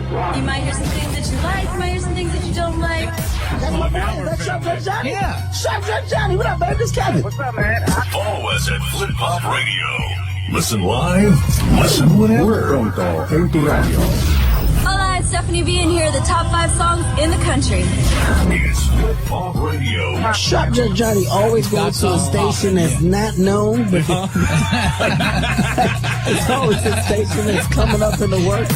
You might hear some things that you like, you might hear some things that you don't like. That's my man. That's Chef J. Johnny? Yeah. Chef J. Johnny, what up, baby? This Kevin. What's up, man? Follow us at Flip Pop Radio. Listen live, listen whenever. Pronto en tu radio. Hola, it's Stephanie B, and here are the top 5 songs in the country. It's Flip Pop Radio. Chef J. Johnny always goes to a station that's not known, but it's always a station that's coming up in the works.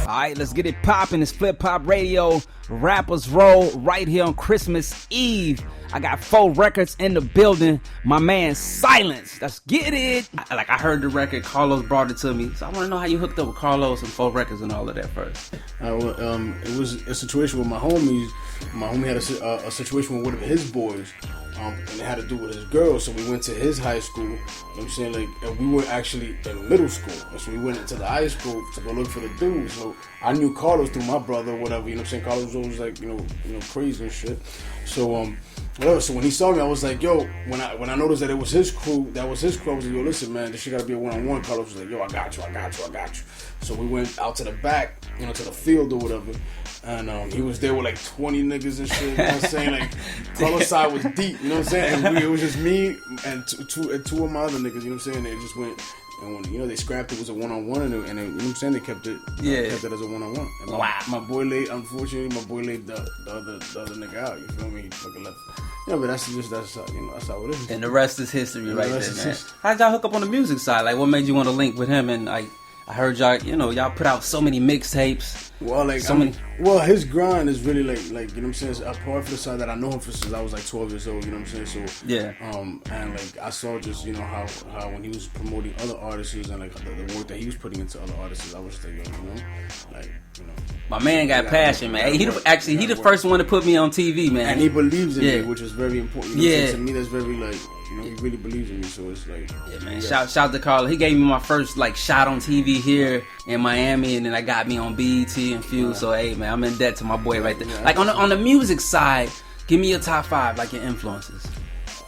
Alright, let's get it poppin'. It's Flip Pop Radio. Rappers Roll right here on Christmas Eve. I got 4 records in the building. My man Silence. Let's get it. I heard the record. Carlos brought it to me. So I want to know how you hooked up with Carlos and 4 records and all of that first. It was a situation with my homies. My homie had a situation with one of his boys. And it had to do with his girl, so we went to his high school. You know what I'm saying? Like, and we were actually in middle school, and so we went into the high school to go look for the dude. So I knew Carlos through my brother, or whatever. You know what I'm saying? Carlos was always like, you know, crazy and shit. So whatever. So when he saw me, I was like, yo. When I noticed that it was his crew, I was like, yo, listen, man, this shit gotta be a one-on-one. Carlos was like, yo, I got you. So we went out to the back, to the field or whatever. And he was there with like 20 niggas and shit, you know what I'm saying? Like, Carlos' side was deep, you know what I'm saying? And it was just me and two of my other niggas, you know what I'm saying? They just went, and when, they scrapped, it was a one-on-one, and they, you know what I'm saying? They kept it, kept it as a one-on-one. And my boy laid, unfortunately, the other nigga out, you feel me? He fucking left. Yeah, but that's how it is. And the rest is history right there, man. How'd y'all hook up on the music side? Like, what made you want to link with him? And, like, I heard y'all, y'all put out so many mixtapes. Well, like, his grind is really like, you know what I'm saying? It's apart from the side that I know him since I was like 12 years old, you know what I'm saying? So, yeah. And like, I saw just, how when he was promoting other artists and like the work that he was putting into other artists, I was just like, my man got passion, man. He the first one to put me on TV, man. And he believes in me, which is very important. You know yeah. To me, that's very like, he really believes in me, so it's like... Yeah, man. Shout to Carlos. He gave me my first, like, shot on TV here in Miami, and then I got me on BET and Fuse. Right. So, hey, man, I'm in debt to my boy right there. Yeah, like, on the music side, give me your top 5, like, your influences.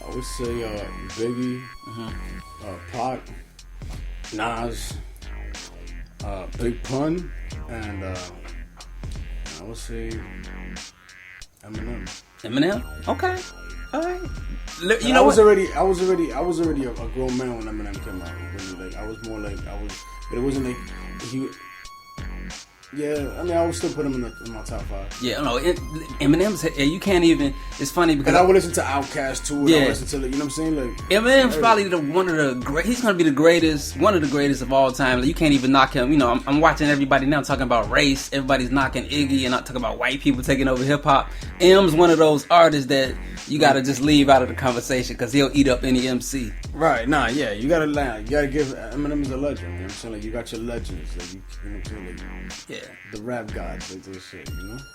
I would say Biggie, Pac, Nas, Big Pun, and I would say Eminem. Eminem? Okay. All right. I was already a grown man when Eminem came out. Really, like I was more like but it wasn't like he. Yeah, I mean, I would still put him in my top 5. Yeah, no, Eminem's. You can't even. It's funny because I would listen to Outkast too. And I would listen to, you know what I'm saying? Like Eminem's probably one of the great. He's gonna be the greatest, one of the greatest of all time. Like, you can't even knock him. I'm watching everybody now talking about race. Everybody's knocking Iggy, and I'm talking about white people taking over hip hop. M's one of those artists that you gotta just leave out of the conversation because he'll eat up any MC. Right? Nah, yeah, you gotta give Eminem is a legend. You know what I'm saying? Like, you got your legends. Like, you know what I'm saying? Like, yeah. The rap gods, like this shit,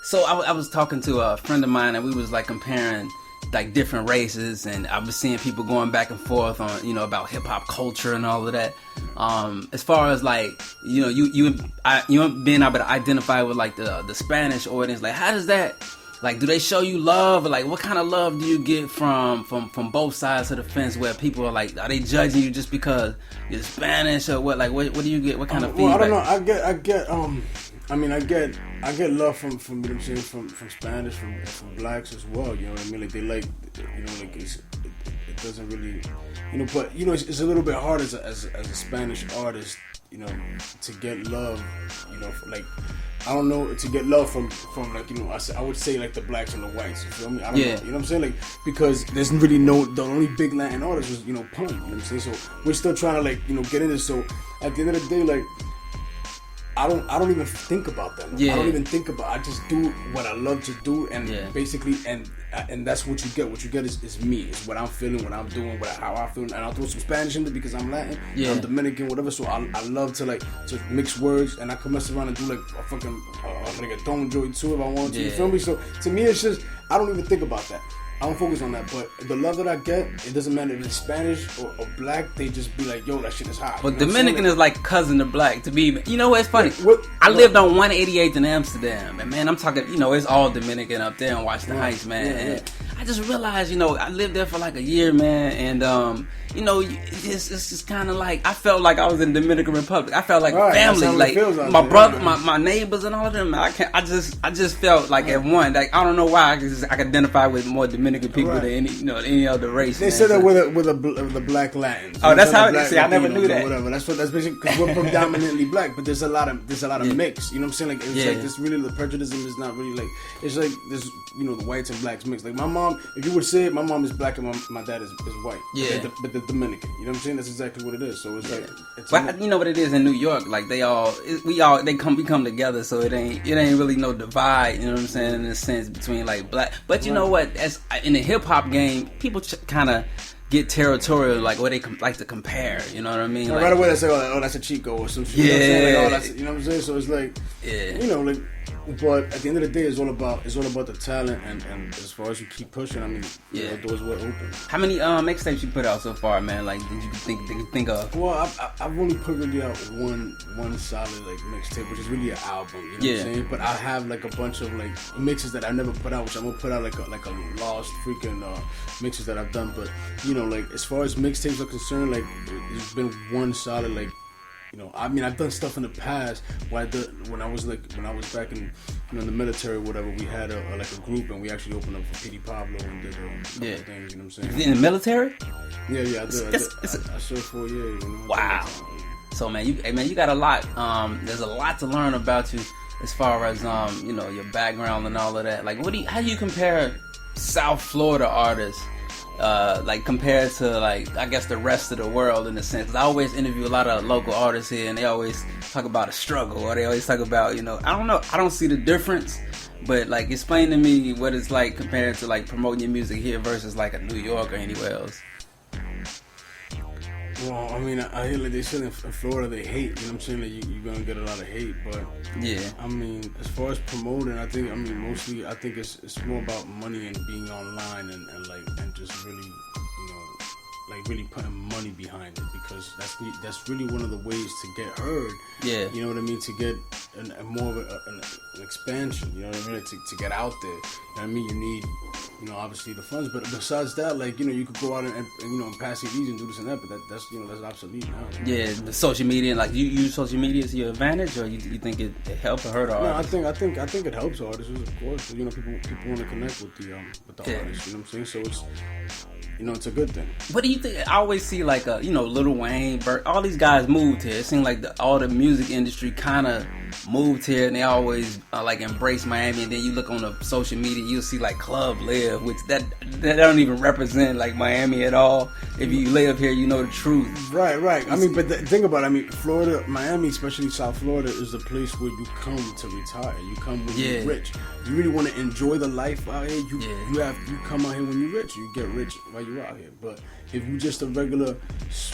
So I was talking to a friend of mine, and we was like comparing like different races, and I was seeing people going back and forth on about hip hop culture and all of that. As far as like you being able to identify with like the Spanish audience, like how does that? Like, do they show you love? Or like, what kind of love do you get from both sides of the fence? Where people are like, are they judging you just because you're Spanish or what? Like, what do you get? What kind of feedback? Well, I don't know. I get love from you know what I'm saying, from Spanish, from blacks as well. You know what I mean? Like, they like, like it doesn't really, but it's a little bit hard as a Spanish artist, to get love, like. I don't know, to get love from like, I would say like the blacks and the whites, you feel me? I don't know, you know what I'm saying? Like, because there's really the only big Latin artist was, Pun, you know what I'm saying? So we're still trying to like, get in this. So at the end of the day, like, I don't even think about that. I don't even think about. I just do what I love to do, and basically, and that's what you get. What you get is me. It's what I'm feeling, what I'm doing, how I feel, and I'll throw some Spanish in it because I'm Latin, I'm Dominican, whatever. So I love to like to mix words, and I can mess around and do like a fucking reggaeton joint too if I want to. You feel me? So to me, it's just I don't even think about that. I don't focus on that, but the love that I get, it doesn't matter if it's Spanish or black. They just be like, yo, that shit is hot. But Dominican is like cousin to black to me. You know what's funny? I lived on 188th in Amsterdam, and man, I'm talking, it's all Dominican up there in Washington Heights, man. And I just realized, you know, I lived there for like a year, man, and you know, it's just kind of like I felt like I was in the Dominican Republic. I felt like family, like my brother, my neighbors, and all of them. I just felt like at one, like I don't know why I could identify with more Dominican people than any other race. They said that with the black Latins. Oh, that's how it is. I never knew that. Whatever. That's basically because we're predominantly black, but there's a lot of mix. You know what I'm saying? Like it's like this really the prejudice is not really like it's like this. You know, the whites and blacks mixed. Like my mom, if you would say it, my mom is black and my dad is white. Yeah, but they're Dominican. You know what I'm saying? That's exactly what it is. So it's like, but you know what it is in New York? Like we come together. So it ain't really no divide. You know what I'm saying? In a sense between like black. But you know what? As in the hip hop game, people kind of get territorial, like where they like to compare. You know what I mean? Like, right away they say, "Oh, that's a Chico" or some shit. Yeah. You know what I'm saying? Like, oh, that's, you know what I'm saying? So it's like, you know, like. But at the end of the day, it's all about the talent, and as far as you keep pushing, I mean, the doors were open. How many mixtapes you put out so far, man? Like, did you think of? Well, I've only put really out one solid like mixtape, which is really an album. You know what I'm saying? But I have like a bunch of like mixes that I never put out, which I'm gonna put out like a lost freaking mixes that I've done. But you know, like as far as mixtapes are concerned, like it's been one solid like. You know, I mean, I've done stuff in the past where when I was back in, in the military or whatever, we had a group and we actually opened up for P.D. Pablo and did things, you know what I'm saying? In the military? Yeah, I did. I served for a year, you know. Wow. So, man, you got a lot. There's a lot to learn about you as far as, you know, your background and all of that. Like, how do you compare South Florida artists like compared to like I guess the rest of the world in a sense? 'Cause I always interview a lot of local artists here, and they always talk about a struggle, or they always talk about, you know, I don't know, I don't see the difference, but like explain to me what it's like compared to like promoting your music here versus like a New York or anywhere else. Well, I mean, I hear like they said in Florida they hate, you know what I'm saying? Like you're gonna get a lot of hate, but I mean, as far as promoting, mostly I think it's more about money and being online and just really, you know, like really putting money behind it, because that's really one of the ways to get heard. Yeah, you know what I mean? To get more of an expansion. You know what I mean? To get out there. You know what I mean? You need, you know, obviously the funds, but besides that, like, you know, you could go out and you know, and pass CDs and do this and that, but that's you know, that's obsolete now. Yeah, the social media, like you use social media to your advantage, or you think it helps or hurt artists? No, I think it helps artists, of course. You know, people want to connect with the artists. You know what I'm saying? So it's, you know, it's a good thing. What do you think? I always see like you know, Lil Wayne, Bert, all these guys moved here. It seems like all the music industry kind of moved here, and they always like embrace Miami. And then you look on the social media, you'll see like Club Live, which that don't even represent like Miami at all. If you live here, you know the truth. Right. I mean, but think about it. I mean, Florida, Miami, especially South Florida, is the place where you come to retire. You come when you're rich. You really want to enjoy the life out here. You come out here when you're rich. You get rich while you're out here. But if you just a regular,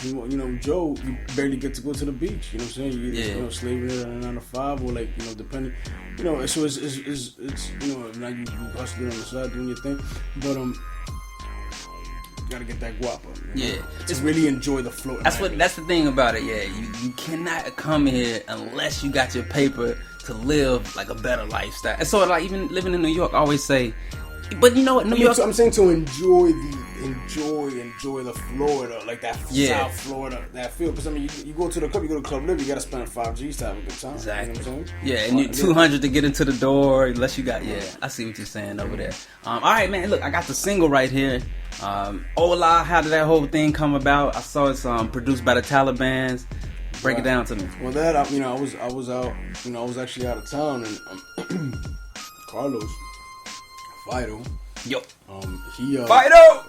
you know, Joe, you barely get to go to the beach. You know what I'm saying? You you know, slaving it at a 9 to 5, or like, you know, depending, you know. So it's you know, now you hustling on the side doing your thing, but you gotta get that guapa. You know? Just really enjoy the flow. That's the thing about it. Yeah, you cannot come here unless you got your paper to live like a better lifestyle. And so like even living in New York, I always say, but you know what, New York. I'm saying to enjoy the Florida, like that South Florida, that feel. Because I mean, you go to the Club Live, you gotta spend $5 to have a good time. Exactly. You know what I'm saying? Yeah, and you 200 to get into the door, unless you got. Yeah, I see what you're saying over there. All right, man. Look, I got the single right here. Hola, how did that whole thing come about? I saw it's produced by the Talibans. Break it down to me. Well, that I was out. You know, I was actually out of town, and Carlos Fido. Yo. He Fido.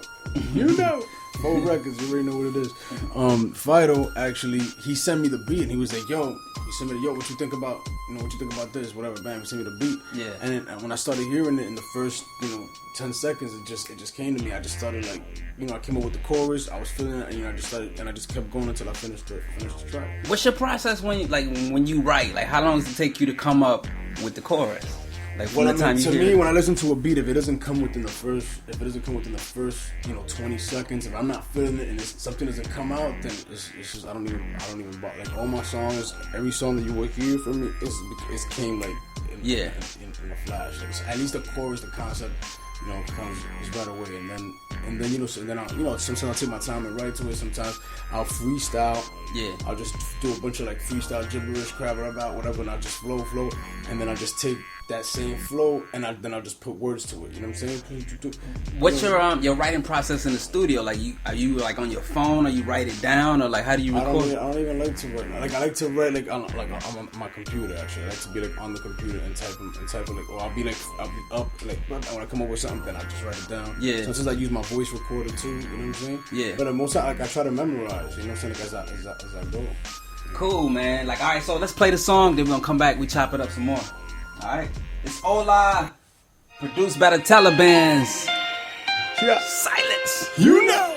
You know. Full records, you already know what it is. Fido actually, he sent me the beat, and he was like, "Yo," he sent me the, what you think about, you know, what you think about this, whatever. Bam, he sent me the beat. Yeah. And then, when I started hearing it in the first, you know, 10 seconds, it just came to me. I just started like, you know, I came up with the chorus. I was feeling it, and you know, I just kept going until I finished the track. What's your process when you write? Like, how long does it take you to come up with the chorus? Like, when I listen to a beat, if it doesn't come within the first, you know, 20 seconds, if I'm not feeling it and something doesn't come out, then it's just I don't even bother. Like all my songs, every song that you will hear from me, it came like in a flash. Like, at least the chorus, the concept, comes right away, and then sometimes I'll take my time and write to it. Sometimes I'll freestyle. Yeah. I'll just do a bunch of like freestyle gibberish, crap about whatever, and I'll just flow, and then I'll just take that same flow and then I'll just put words to it. You know what I'm saying? What's your writing process in the studio? Like, are you like on your phone, or you write it down, or like how do you record? I don't even like to write. Like I like to write on my computer. Actually, I like to be like on the computer and type like, or I'll be up like when I come up with something, then I just write it down. Yeah. Sometimes I use my voice recorder too. You know what I'm saying? Yeah. But most time, like I try to memorize. You know what I'm saying? Like as I go. Cool, man. Like, all right, so let's play the song, then we're gonna come back, we chop it up some more. All right, it's Hola, produced by the Talibans. Yeah. Silence. You know.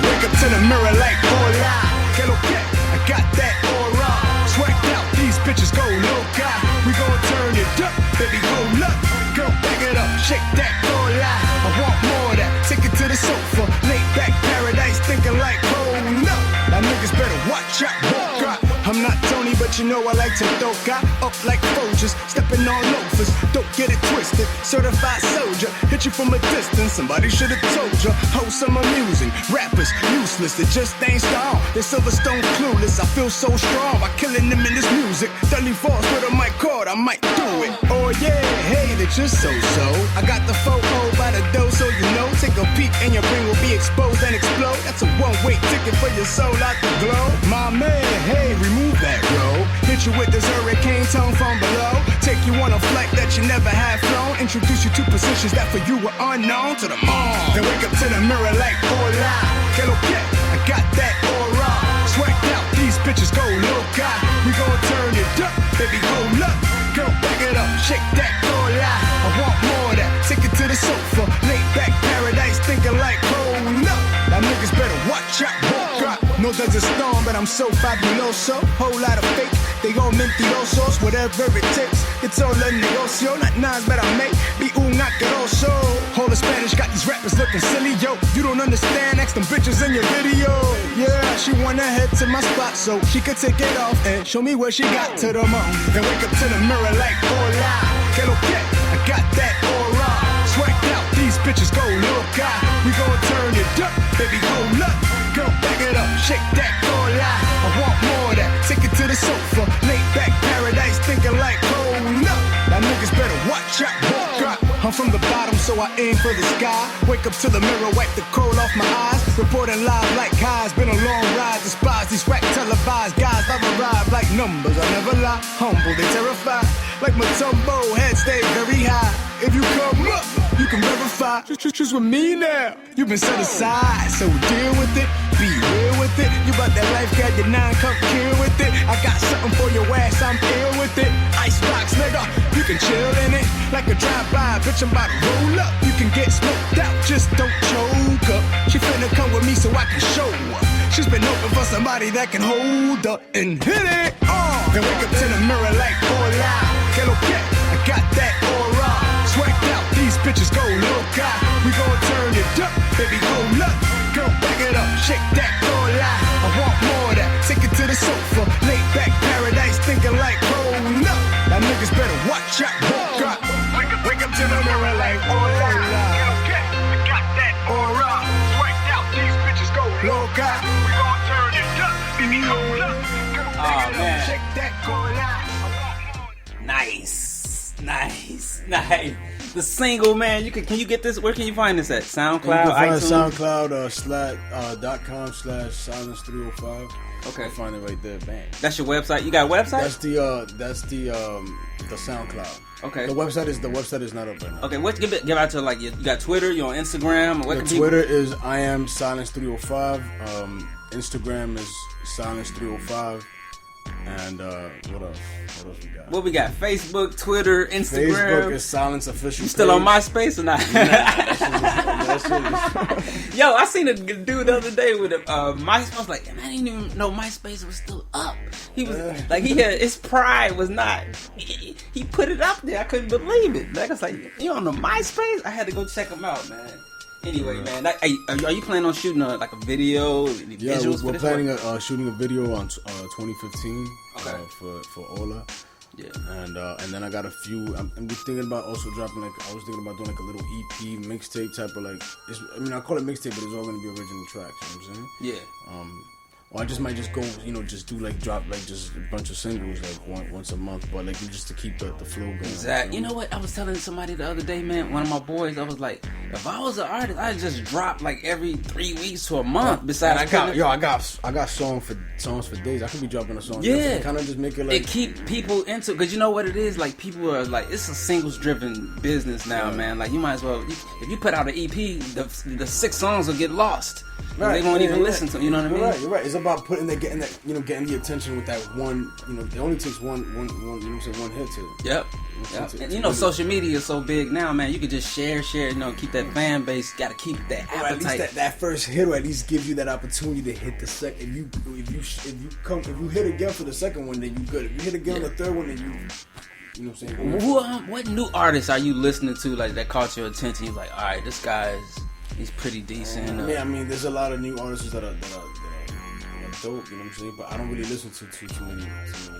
Wake up to the mirror like hola, que lo que? I got that aura, swagged out. These bitches go loca. We gon' turn it up, baby, hold up. Girl, back it up, shake that hola. I want more of that. Take it to the sofa, lay back paradise, thinking like hold up. Now niggas better watch out, walk out. I'm not Tony, but you know I like to throw guy up like Folgers, stepping on loafers. Don't get it twisted, certified soldier. Hit you from a distance, somebody should have told you. Wholesome amusing, rappers useless, they just ain't strong. They Silverstone clueless, I feel so strong by killing them in this music. 34s with a mic cord, I might do it. Oh yeah, hey, they just so-so. I got the photo by the dough, so you know. Take a peek and your brain will be exposed and explode. That's a one-way ticket for your soul out the glow. My man, hey, remove that road. Hit you with this hurricane tone from below. Take you on a flight that you never had flown. Introduce you to positions that for you were unknown to the moon. Then wake up to the mirror like hola, que lo que? I got that aura, swagged out. These bitches go loca. We gon' turn it up, baby, hold up. Girl, back it up, shake that hola. I want more of that. Take it to the sofa, lay back paradise, thinking like hold up. Now niggas better watch out, walk out. No desert storm, but I'm so fabuloso. Whole lot of fake, they all mentirosos. Whatever it takes, it's all a negocio. Not nines, but I make be un asqueroso. Whole of Spanish got these rappers looking silly, yo. You don't understand, ask them bitches in your video. Yeah, she wanna head to my spot so she could take it off and show me where she got to the moon. Then wake up to the mirror like hola, que lo que? I got that aura, swagged out. These bitches go loca. We gon' turn it up, baby, hold up. Girl, back it up, shake that hola. I want more of that. Take it to the sofa, lay back paradise, thinking like hold up. Now niggas better watch out, walk out. I'm from the bottom, so I aim for the sky. Wake up to the mirror, wipe the coal off my eyes. Reporting live like highs, been a long ride. Despise these whack televised guys. I've arrived like numbers, I never lie. Humble, they terrified. Like Matumbo, head stay very high. If you come up, you can verify. Just with me now. You've been set aside, so deal with it. Be real with it. You got that life, got your 9-cup kill with it. I got something for your ass, I'm ill with it. Icebox, nigga, you can chill in it. Like a drive-by, bitch, I'm about to roll up. You can get smoked out, just don't choke up. She finna come with me so I can show her. She's been hoping for somebody that can hold her and hit it. Then wake up to the mirror like hola, que lo que? I got that aura, swagged out. These bitches go loca. We gon' turn it up, baby, hold up. Girl, back it up, shake that hola. I want more of that. Take it to the sofa, lay back paradise, thinking like hold up. Now niggas better watch out, walk out. Wake up to the mirror like hola, I got that aura, swagged out. These bitches go loca. We gon' turn it up, baby, hold up. Oh man, Shake that hola. nice. The single, man. Can you get this? Where can you find this at? SoundCloud, You can find iTunes. SoundCloud .com/silence305. Okay. You can find it right there, bang. That's your website. You got a website? That's the SoundCloud. Okay. The website is not up right now. Okay. What give out to like you got Twitter? You on Instagram? Or what The can Twitter is I am Silence305. Instagram is Silence305. And what else? What else we got? What we got? Facebook, Twitter, Instagram. Facebook is Silence Official. You still page. on MySpace or not? Yo, I seen a dude the other day with a MySpace. I was like, man, I didn't even know MySpace was still up. He was like, he had his pride was not. He put it up there. I couldn't believe it. Like I was like, you on the MySpace? I had to go check him out, man. Anyway, man, like, are you planning on shooting a video? Yeah, visuals we're for this planning one? shooting a video on 2015 Okay. for Hola. Yeah. And then I got a few. I'm thinking about also dropping I was thinking about doing like a little EP mixtape type of I call it mixtape, but it's all gonna be original tracks. You know what I'm saying? Yeah. Or I just might just go, just do drop just a bunch of singles once a month, but just to keep the flow going. Exactly. You know what? I was telling somebody the other day, man. One of my boys, I was like, if I was an artist, I'd just drop every 3 weeks to a month. Besides, I got songs for days. I could be dropping a song. Yeah. Kind of just make it it keep people into, because you know what it is. People are it's a singles driven business now, man. You might as well, if you put out an EP, the 6 songs will get lost. Right. They won't even listen to them. You know what I mean? You're right. It's about getting the attention with that one. It only takes one hit to. Yep. And social media is so big now, man. You can just share. Keep that fan base. Got to keep that appetite. Or at least that first hit, or at least gives you that opportunity to hit the second. If you hit again for the second one, then you good. If you hit again on the third one, then you know what I'm saying? What new artists are you listening to that caught your attention? You're like, all right, this guy's. He's pretty decent. I mean, there's a lot of new artists that are dope, you know what I'm saying? But I don't really listen to too many artists.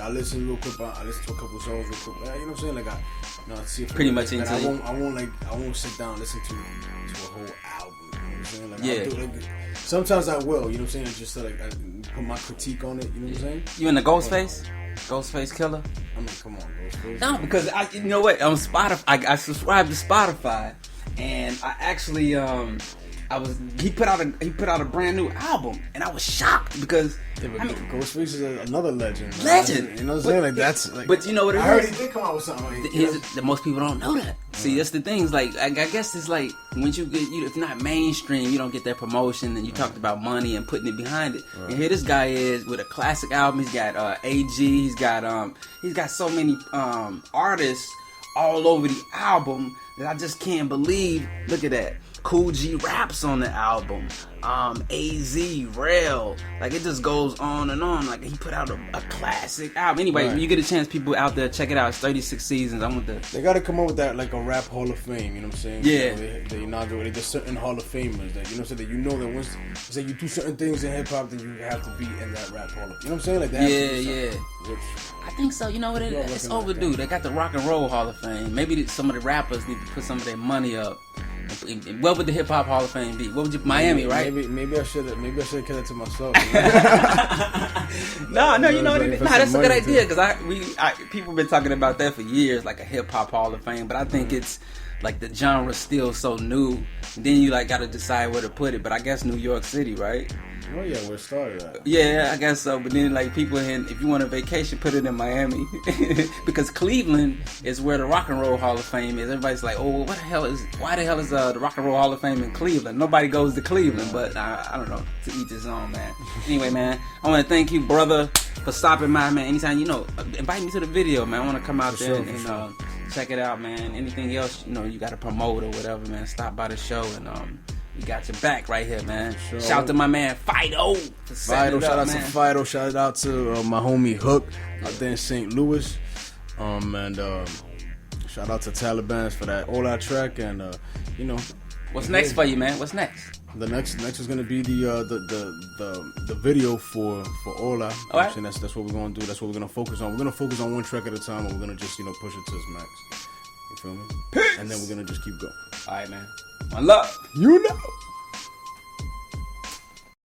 I listen real quick. I listen to a couple songs real quick. You know what I'm saying? I see it pretty much into it. I won't sit down and listen to a whole album. You know what I'm saying? Sometimes I will. You know what I'm saying? Just I put my critique on it. You know what I'm saying? You in the Ghostface Killer? I mean, come on, Ghostface. No, because you know what? On Spotify, I subscribe to Spotify. And I actually, he put out a brand new album, and I was shocked because Ghostface is another legend. Legend, you know what I'm saying? But you know what it is? I heard he did come out with something. That most people don't know that. See, that's the things. I guess it's once you get, if not mainstream, you don't get that promotion. And you talked about money and putting it behind it. Right. And here this guy is with a classic album. He's got AG. He's got so many artists all over the album that I just can't believe. Look at that. Cool G raps on the album. AZ, Rail. It just goes on and on. He put out a classic album. Anyway, when you get a chance, people out there, check it out. It's 36 seasons. They gotta come up with that, a rap Hall of Fame, you know what I'm saying? Yeah. They inaugurate. There's certain Hall of Famers that, you know what I'm saying, that that once you do certain things in hip hop, then you have to be in that rap Hall of Fame. You know what I'm saying? Yeah. I think so. You know what? It's overdue. They got the Rock and Roll Hall of Fame. Maybe some of the rappers need to put some of their money up. What would the Hip Hop Hall of Fame be? What would you? Miami, right? Maybe I should have kept it to myself. No, you know what it is. That's a good idea because people have been talking about that for years, a Hip Hop Hall of Fame. But I think it's the genre's still so new. And then you got to decide where to put it. But I guess New York City, right? Oh yeah, where it started at. Yeah, I guess so. But then people if you want a vacation, put it in Miami. Because Cleveland is where the Rock and Roll Hall of Fame is. Everybody's like, oh, why the hell is the Rock and Roll Hall of Fame in Cleveland? Nobody goes to Cleveland, but I don't know, to each his own, man. Anyway, man, I want to thank you, brother, for stopping by, man. Anytime, invite me to the video, man. I want to come out there and check it out, man. Anything else, you got to promote or whatever, man, stop by the show and we got your back right here, man. Sure. Shout out to my man Fido. Shout out to Fido. Shout out to my homie Hook out there in St. Louis. And shout out to Taliban for that Hola track. And what's next for you, man? What's next? The next is gonna be the video for Hola. All right. That's what we're gonna do. That's what we're gonna focus on. We're gonna focus on one track at a time, and we're gonna just push it to its max. You feel me? Peace. And then we're gonna just keep going. All right, man. One love. You know.